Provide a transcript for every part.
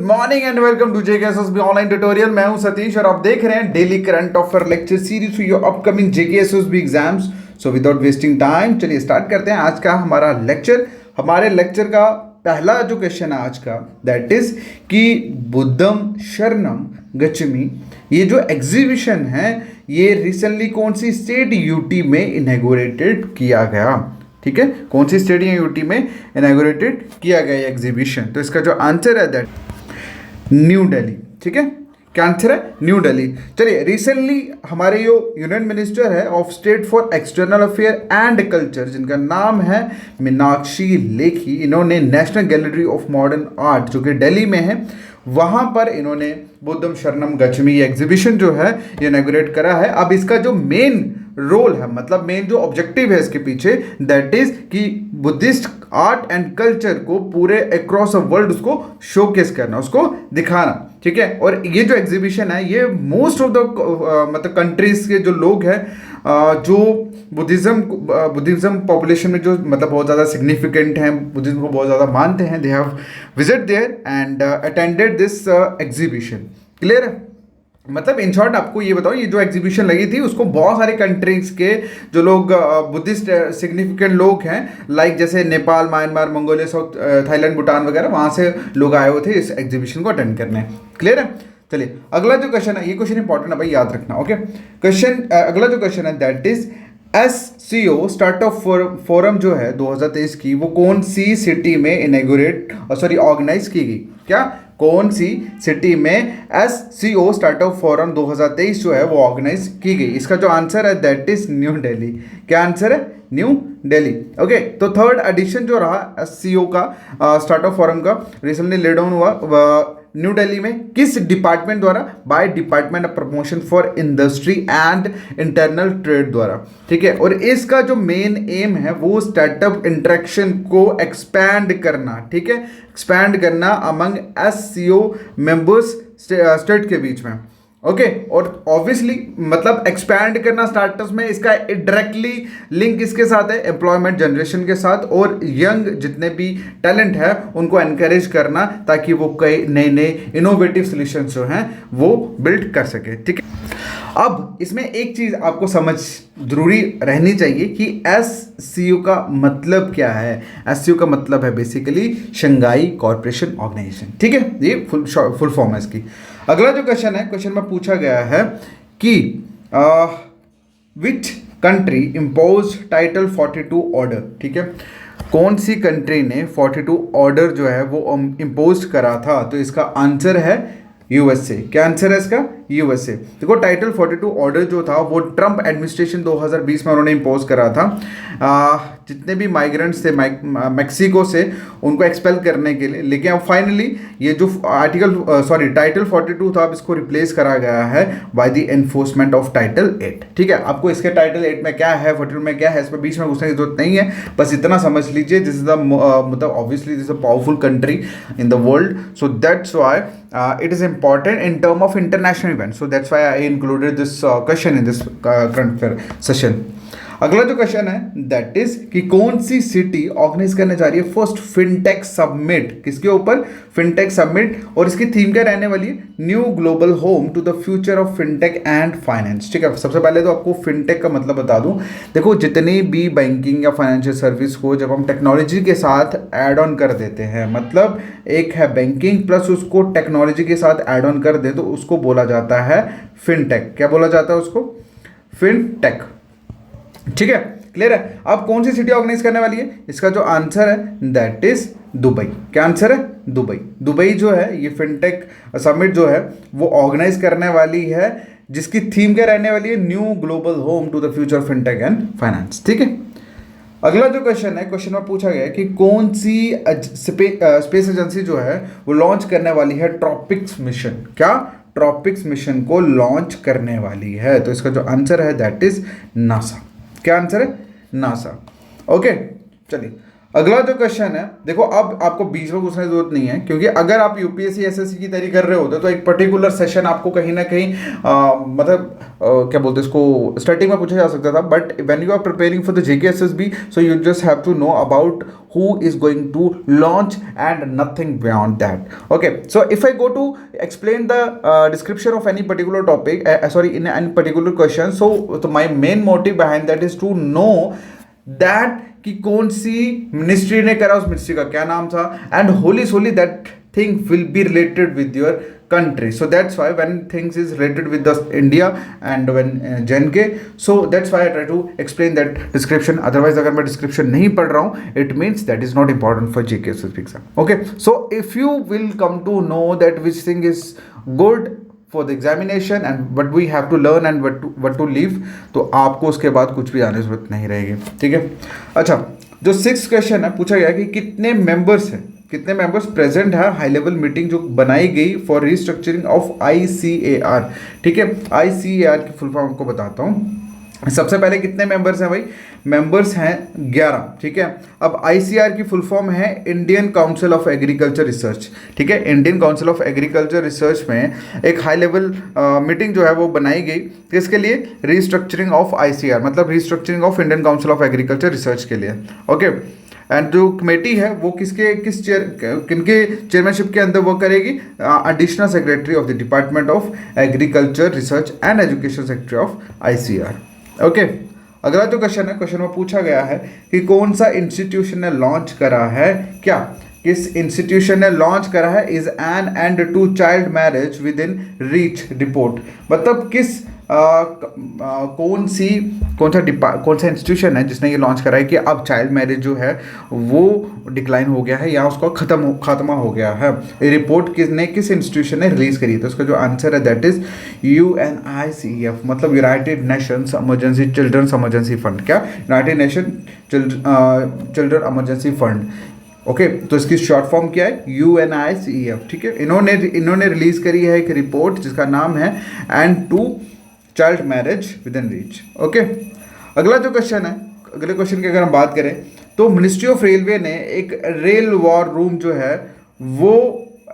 Morning and welcome to JKSSB online tutorial. मैं हूं सतीश और आप देख रहे हैं daily current affair lecture series for your upcoming JKSSB exams. So without wasting time चलिए स्टार्ट करते हैं आज का हमारा लेक्चर। हमारे लेक्चर का पहला जो क्वेश्चन है आज का दैट इज कि बुद्धम शरणम गच्छामि, ये जो एग्जीबिशन है ये रिसेंटली कौन सी स्टेट यूटी में इनॉग्रेटेड किया गया। ठीक है, कौन सी स्टेट या यूटी में इनॉग्रेटेड किया गया एग्जीबिशन। तो इसका जो आंसर है दैट न्यू दिल्ली। ठीक है, क्या आंसर है? न्यू दिल्ली। चलिए, रिसेंटली हमारे जो यूनियन मिनिस्टर है of state for external affair and culture, जिनका नाम है मीनाक्षी लेखी, इन्होंने national gallery of modern art जो कि दिल्ली में है, वहाँ पर इन्होंने बुद्धम शरणम गच्छामि एग्जीबिशन जो है ये इनॉग्रेट करा है। अब इसका जो मेन रोल है, मतलब मेन जो ऑब्जेक्टिव है इसके पीछे दैट इज कि बुद्धिस्ट आर्ट एंड कल्चर को पूरे अक्रॉस द वर्ल्ड उसको शोकेस करना, उसको दिखाना। ठीक है, और ये जो एग्जीबिशन है ये मोस्ट ऑफ द मतलब कंट्रीज के जो लोग हैं जो बुद्धिज्म पॉपुलेशन में जो मतलब बहुत ज़्यादा सिग्निफिकेंट हैं, बुद्धिज्म को बहुत ज़्यादा मानते हैं, they have visit there and attended this exhibition. Clear है? मतलब इन शॉर्ट आपको ये बताओ, ये जो एग्जीबिशन लगी थी उसको बहुत सारे कंट्रीज के जो लोग बुद्धिस्ट सिग्निफिकेंट लोग हैं, लाइक जैसे Nepal, Myanmar, Mongolia, south Thailand, Bhutan वगैरह, वहाँ से लोग आए हुए थे इस एग्जीबिशन को अटेंड करने। क्लियर है? चलिए अगला जो क्वेश्चन है, ये क्वेश्चन इंपॉर्टेंट है भाई, याद रखना। ओके, क्वेश्चन अगला जो क्वेश्चन है that is SCO startup forum जो है 2023 की, वो कौन सी सिटी में ऑर्गेनाइज की गई? क्या कौन सी सिटी में SCO स्टार्टअप फोरम 2023 जो है वो ऑर्गेनाइज की गई? इसका जो आंसर है दैट इज न्यू दिल्ली। क्या आंसर है? न्यू दिल्ली। ओके, तो थर्ड एडिशन जो रहा SCO का स्टार्टअप फोरम का रिसेंटली लेड डाउन हुआ न्यू दिल्ली में, किस डिपार्टमेंट द्वारा? By department of promotion for industry and internal trade द्वारा। ठीक है, और इसका जो मेन एम है वो स्टार्टअप इंटरेक्शन को एक्सपैंड करना। ठीक है, एक्सपैंड करना अमंग SCO मेंबर्स स्टेट के बीच में। ओके, और ऑब्वियसली मतलब एक्सपैंड करना स्टार्टअप्स में, इसका डायरेक्टली लिंक किसके साथ है? एम्प्लॉयमेंट जनरेशन के साथ, और यंग जितने भी टैलेंट है उनको एनकरेज करना ताकि वो कई नए नए इनोवेटिव सॉल्यूशंस जो हैं वो बिल्ड कर सके। ठीक है, अब इसमें एक चीज आपको समझ जरूरी रहनी चाहिए कि SCO का मतलब क्या है। SCO का मतलब है बेसिकली शंघाई कॉरपोरेशन ऑर्गेनाइजेशन। ठीक है, ये फुल फॉर्म है इसकी। अगला जो क्वेश्चन है, क्वेश्चन में पूछा गया है कि which country impose title 42 order. ठीक है, कौन सी कंट्री ने 42 ऑर्डर जो है वो इम्पोज करा था? तो इसका आंसर है USA। क्या आंसर है इसका? USA। देखो, टाइटल 42 ऑर्डर जो था वो ट्रंप एडमिनिस्ट्रेशन 2020 में उन्होंने इम्पोज करा था जितने भी माइग्रेंट्स थे मैक्सिको से, उनको एक्सपेल करने के लिए। लेकिन अब फाइनली ये जो टाइटल 42 था, अब इसको रिप्लेस करा गया है by the enforcement of title 8। ठीक है, आपको इसके टाइटल 8 में क्या है, 42 में क्या है, इस पर बीच में घुसने की जरूरत नहीं है, बस इतना समझ लीजिए दिस इज द मतलब obviously this is a powerful country in the world, so that's why it is important in term of international events, so that's why I included this question in this current session. अगला जो question है that is कि कौन सी city organise करने जा रही है first fintech submit? किसके ऊपर? Fintech submit. और इसकी थीम क्या रहने वाली है? New global home to the future of fintech and finance. ठीक है, सबसे पहले तो आपको फिनटेक का मतलब बता दूं। देखो, जितनी भी बैंकिंग या फाइनेंशियल सर्विस को जब हम टेक्नोलॉजी के साथ ऐड ऑन कर देते हैं, मतलब एक है बैंकिंग प्लस उसको टेक्नोलॉजी के साथ ऐड ऑन कर दे, तो उसको बोला जाता है फिनटेक। क्या बोला जाता है उसको? फिनटेक। ठीक है, क्लियर है? अब कौन सी सिटी ऑर्गेनाइज करने वाली है? इसका जो आंसर है दैट इज दुबई। क्या आंसर है? दुबई। दुबई जो है ये फिनटेक समिट जो है वो ऑर्गेनाइज करने वाली है, जिसकी थीम क्या रहने वाली है? New global home to the future fintech and finance. ठीक है, अगला जो क्वेश्चन है, क्वेश्चन में पूछा गया है कि कौन सी स्पेस एजेंसी जो है वो लॉन्च करने वाली है ट्रॉपिक्स मिशन। क्या? ट्रॉपिक्स मिशन को लॉन्च करने वाली है। तो इसका जो आंसर है दैट इज नासा। क्या आंसर है? नासा। ओके, चलिए अगला जो क्वेश्चन है, देखो अब आपको बीच में पूछने की जरूरत नहीं है, क्योंकि अगर आप यूपीएससी एसएससी की तैयारी कर रहे होते तो एक पर्टिकुलर सेशन आपको कहीं ना कहीं मतलब क्या बोलते हैं इसको, स्टार्टिंग में पूछा जा सकता था, but when you are preparing for the JK SSB, so you just have to know about who is going to launch and nothing beyond that. Okay, so if I go to explain the description of any particular topic, sorry, in any particular question, so my main motive behind that is to know that कि कौन सी ministry ने करा, उस ministry का क्या नाम था, and wholly solely that thing will be related with your country. So that's why when things is related with the India and when JNK, so that's why I try to explain that description. Otherwise अगर मैं description नहीं पढ़ रहा हूँ, it means that is not important for JK exam. Okay, so if you will come to know that which thing is good for the examination and what we have to learn and what to leave, तो आपको उसके बाद कुछ भी आने की जरूरत नहीं रहेगी. ठीक है. अच्छा, जो 6th क्वेश्चन है, पूछा गया कि कितने मेंबर्स हैं, कितने मेंबर्स प्रेजेंट है हाई लेवल मीटिंग जो बनाई गई फॉर रिस्ट्रक्चरिंग ऑफ ICAR. ठीक है, ICAR की फुल फॉर्म आपको बताता हूँ. सबसे पहले कितने मेंबर्स हैं भाई, मेंबर्स हैं 11. ठीक है, अब ICAR की फुल फॉर्म है Indian council of agriculture research. ठीक है, Indian council of agriculture research में एक हाई लेवल मीटिंग जो है वो बनाई गई किसके लिए, रिस्ट्रक्चरिंग ऑफ ICAR, मतलब restructuring of Indian council of agriculture research के लिए. ओके, एंड जो कमेटी है वो किसके चेयरमैनशिप के अंदर वो करेगी, additional secretary of the department of agriculture research and education secretary of ICAR. Okay, अगला जो क्वेश्चन है, क्वेश्चन में पूछा गया है कि कौन सा इंस्टीट्यूशन ने लॉन्च करा है, क्या किस इंस्टीट्यूशन ने लॉन्च करा है is an end to child marriage within reach report, मतलब किस कौन सा इंस्टीट्यूशन है जिसने ये लॉन्च करा है कि अब चाइल्ड मैरिज जो है वो डिक्लाइन हो गया है या उसका खत्मा हो गया है. ये रिपोर्ट किस इंस्टीट्यूशन ने रिलीज करी है, तो उसका जो आंसर है दैट इज UNICEF, मतलब United Nations emergency children's emergency fund. क्या, United Nation children emergency fund. Okay, तो इसकी शॉर्ट फॉर्म क्या है, UNICEF. ठीक है, इन्होंने रिलीज करी है एक रिपोर्ट जिसका नाम है end to child marriage within reach. Okay, अगला जो क्वेश्चन है, अगले क्वेश्चन की अगर हम बात करें तो मिनिस्ट्री ऑफ रेलवे ने एक रेल वॉर रूम जो है वो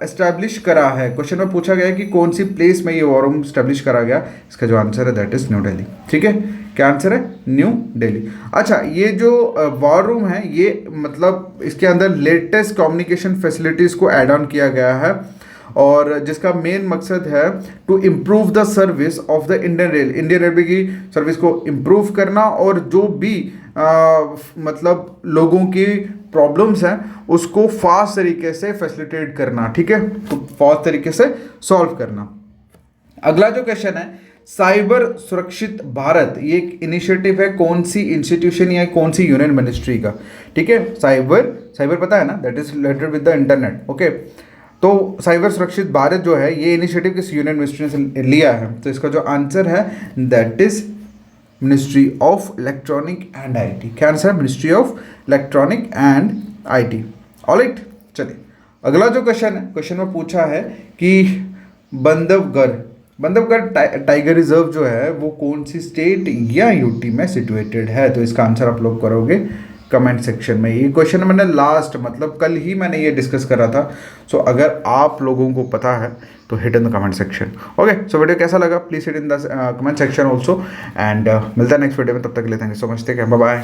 एस्टैब्लिश करा है. क्वेश्चन में पूछा गया है कि कौन सी प्लेस में ये वॉर रूम एस्टैब्लिश करा गया, इसका जो आंसर है दैट इज न्यू दिल्ली. ठीक है, क्या आंसर है, न्यू दिल्ली. अच्छा, ये जो वॉर रूम है ये मतलब इसके अंदर लेटेस्ट कम्युनिकेशन फैसिलिटीज़ को ऐड ऑन किया गया है और जिसका मेन मकसद है to improve the service of the Indian railway की सर्विस को इम्प्रूव करना और जो भी मतलब लोगों की प्रॉब्लम्स हैं उसको फास्ट तरीके से फैसिलिटेट करना. ठीक है, तो फास्ट तरीके से सॉल्व करना. अगला जो क्वेश्चन है, साइबर सुरक्षित भारत, ये एक इनिशिएटिव है कौन सी इंस्टीट्यूशन या कौन सी यूनियन मिनिस्ट्री का. ठीक है, साइबर पता है ना, that is related with the internet. Okay, तो साइबर सुरक्षित भारत जो है ये इनिशिएटिव किस यूनियन मिनिस्ट्री ने लिया है, तो इसका जो आंसर है that is ministry of electronic and IT. क्या आंसर है, ministry of electronic and IT. Alright, चलिए अगला जो क्वेश्चन है, क्वेश्चन में पूछा है कि बंधवगढ़ टाइगर रिजर्व जो है वो कौन सी स्टेट या UT में सिचुएटेड है, तो इसका आंसर आप लोग करोगे कमेंट सेक्शन में. ये क्वेश्चन मैंने लास्ट मतलब कल ही मैंने ये डिस्कस करा था. सो अगर आप लोगों को पता है तो hit in the comment section. Okay, so video कैसा लगा please hit in the comment section also and मिलता है नेक्स्ट वीडियो में. तब तक के लिए thank you so much. Take care, bye bye.